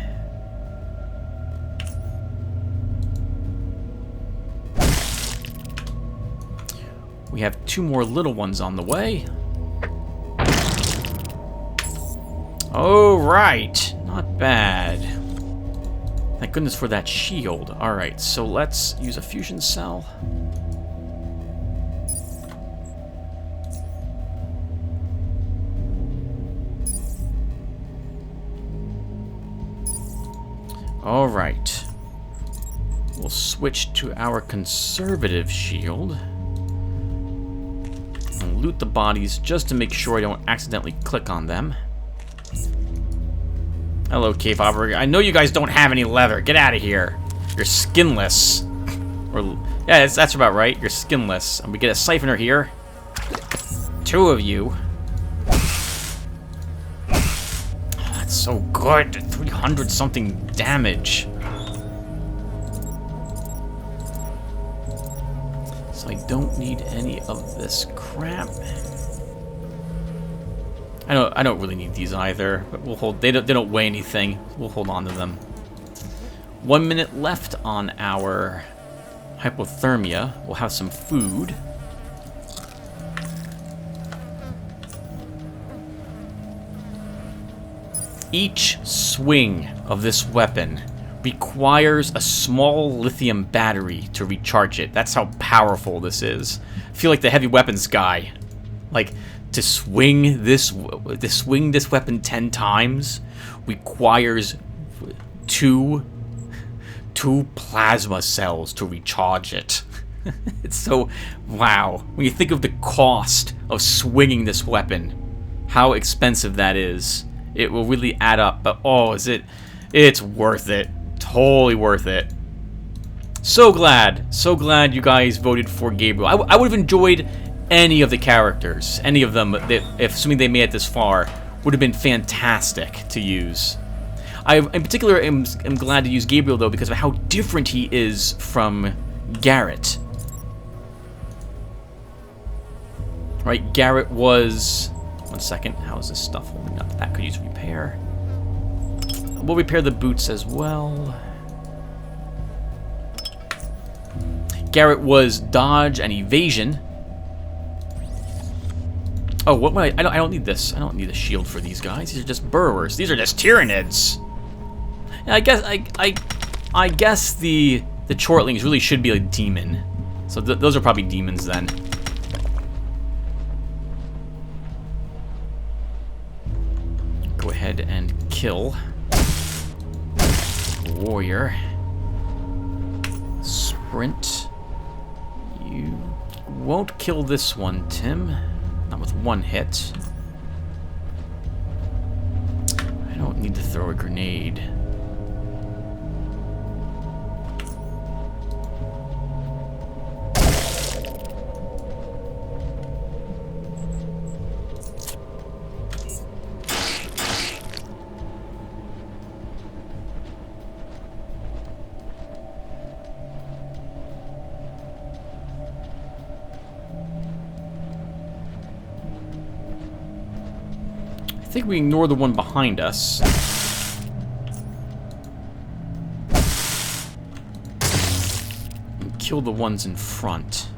We have 2 more little ones on the way. Oh, right. Not bad. Thank goodness for that shield. Alright, so let's use a fusion cell. Alright. We'll switch to our conservative shield. And loot the bodies just to make sure I don't accidentally click on them. Hello, cave operator. I know you guys don't have any leather. Get out of here. You're skinless. Or yeah, that's about right. You're skinless. And we get a siphoner here. 2 of you. Oh, that's so good. 300 something damage. So I don't need any of this crap. I don't really need these either, but we'll hold. They don't weigh anything. We'll hold on to them. 1 minute left on our hypothermia. We'll have some food. Each swing of this weapon requires a small lithium battery to recharge it. That's how powerful this is. I feel like the heavy weapons guy. Like, to swing this weapon 10 times requires two plasma cells to recharge it. It's so... Wow. When you think of the cost of swinging this weapon, how expensive that is, it will really add up. But, oh, is it... It's worth it. Totally worth it. So glad you guys voted for Gabriel. I would have enjoyed any of the characters, any of them, if assuming they made it this far, would have been fantastic to use. I, in particular, am glad to use Gabriel, though, because of how different he is from Garrett. Right, Garrett was... 1 second, how is this stuff holding up? That could use repair. We'll repair the boots as well. Garrett was dodge and evasion. Oh, what would I don't need this. I don't need a shield for these guys. These are just burrowers. These are just Tyranids. And I guess the Chortlings really should be a demon. So those are probably demons then. Go ahead and kill warrior. Sprint. You won't kill this one, Tim. Not with 1 hit. I don't need to throw a grenade. I think we ignore the one behind us. And kill the ones in front.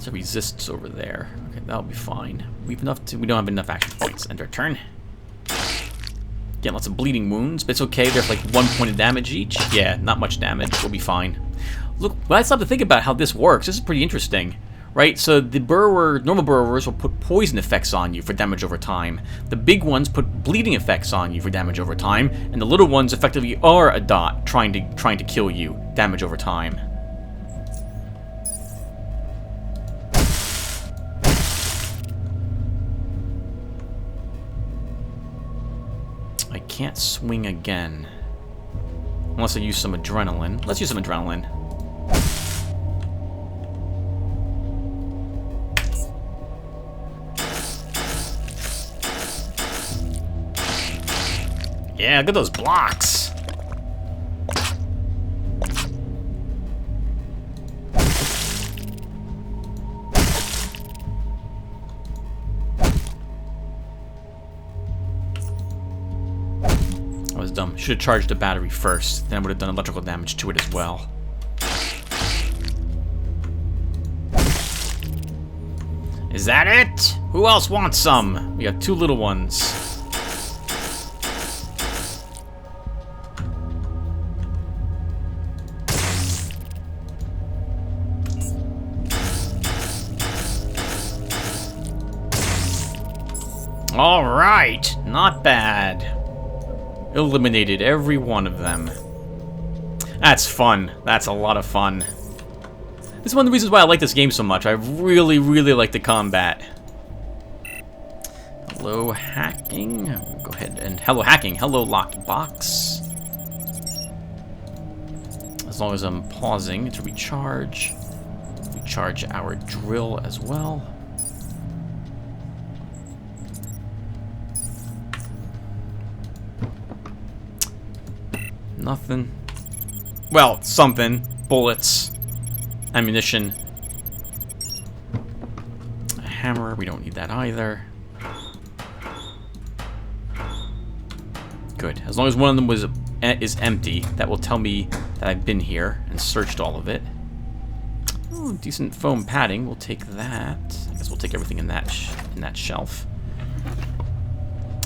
Lots of resists over there. Okay, that'll be fine. We don't have enough action points. End our turn. Getting lots of bleeding wounds, but it's okay. They're like 1 point of damage each. Yeah, not much damage. We'll be fine. Look, when I stop to think about how this works, this is pretty interesting. Right, so the normal burrowers will put poison effects on you for damage over time. The big ones put bleeding effects on you for damage over time, and the little ones effectively are a dot trying to kill you, damage over time. I can't swing again, unless I use some adrenaline. Let's use some adrenaline. Yeah, look at those blocks. I was dumb. Should have charged the battery first. Then I would have done electrical damage to it as well. Is that it? Who else wants some? We got 2 little ones. Alright, not bad. Eliminated every one of them. That's fun. That's a lot of fun. This is one of the reasons why I like this game so much. I really, really like the combat. Hello, hacking. Go ahead and... Hello, hacking. Hello, locked box. As long as I'm pausing to recharge. Recharge our drill as well. Nothing. Well, something. Bullets. Ammunition. A hammer. We don't need that either. Good. As long as one of them is empty, that will tell me that I've been here and searched all of it. Oh, decent foam padding. We'll take that. I guess we'll take everything in that shelf.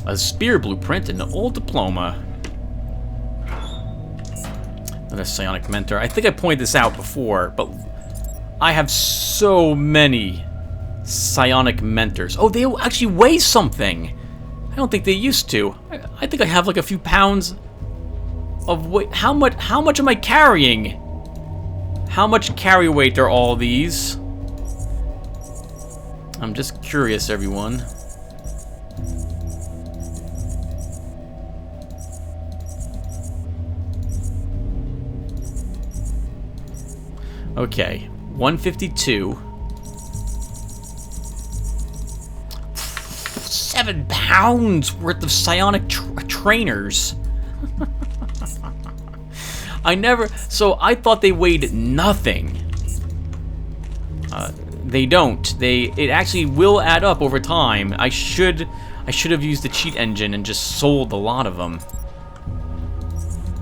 A spear blueprint and an old diploma. Another psionic mentor. I think I pointed this out before, but I have so many psionic mentors. Oh, they actually weigh something. I don't think they used to. I think I have like a few pounds of weight. How much am I carrying? How much carry weight are all these? I'm just curious, everyone. Okay, 152. 7 pounds worth of psionic trainers. So I thought they weighed nothing. They don't. It actually will add up over time. I should have used the cheat engine and just sold a lot of them.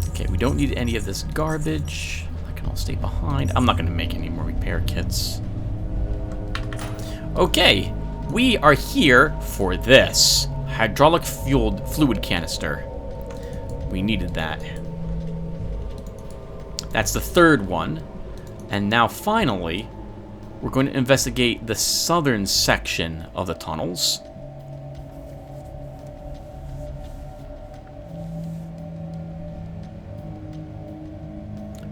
Okay, we don't need any of this garbage. I'll stay behind. I'm not going to make any more repair kits. Okay, we are here for this. Hydraulic fueled fluid canister. We needed that. That's the 3rd one. And now finally, we're going to investigate the southern section of the tunnels.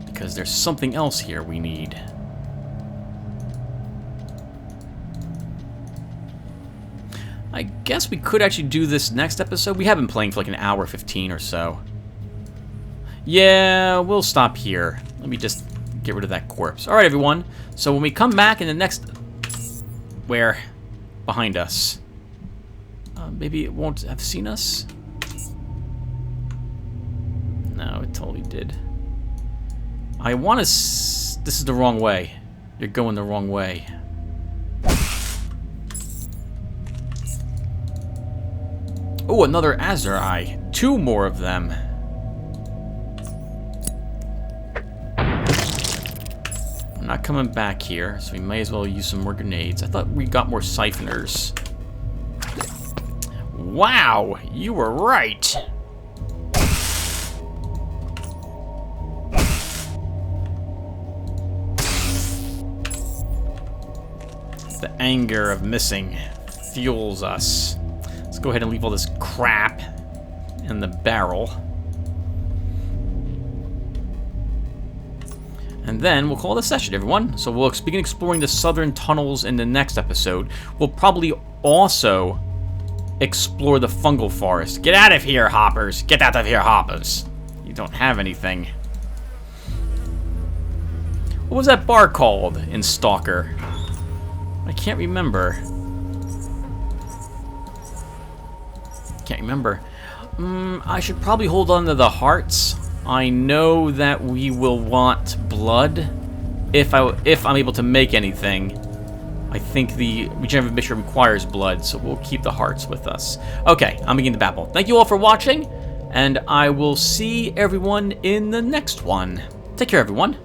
Because there's something else here we need. I guess we could actually do this next episode. We have been playing for like an hour 15 or so. Yeah, we'll stop here. Let me just get rid of that corpse. Alright, everyone. So when we come back in the next... Where? Behind us. Maybe it won't have seen us? No, it totally did. I want to... This is the wrong way. You're going the wrong way. Oh, another Azure Eye. 2 more of them. not coming back here, so we may as well use some more grenades. I thought we got more siphoners. Wow, you were right. The anger of missing fuels us. Let's go ahead and leave all this crap in the barrel. And then we'll call it a session, everyone. So we'll begin exploring the southern tunnels in the next episode. We'll probably also explore the fungal forest. Get out of here, hoppers. Get out of here, hoppers. You don't have anything. What was that bar called in Stalker? I can't remember. Can't remember. I should probably hold on to the hearts. I know that we will want blood if I'm able to make anything. I think the regenerative mixture requires blood, so we'll keep the hearts with us. Okay, I'm beginning to babble. Thank you all for watching, and I will see everyone in the next one. Take care, everyone.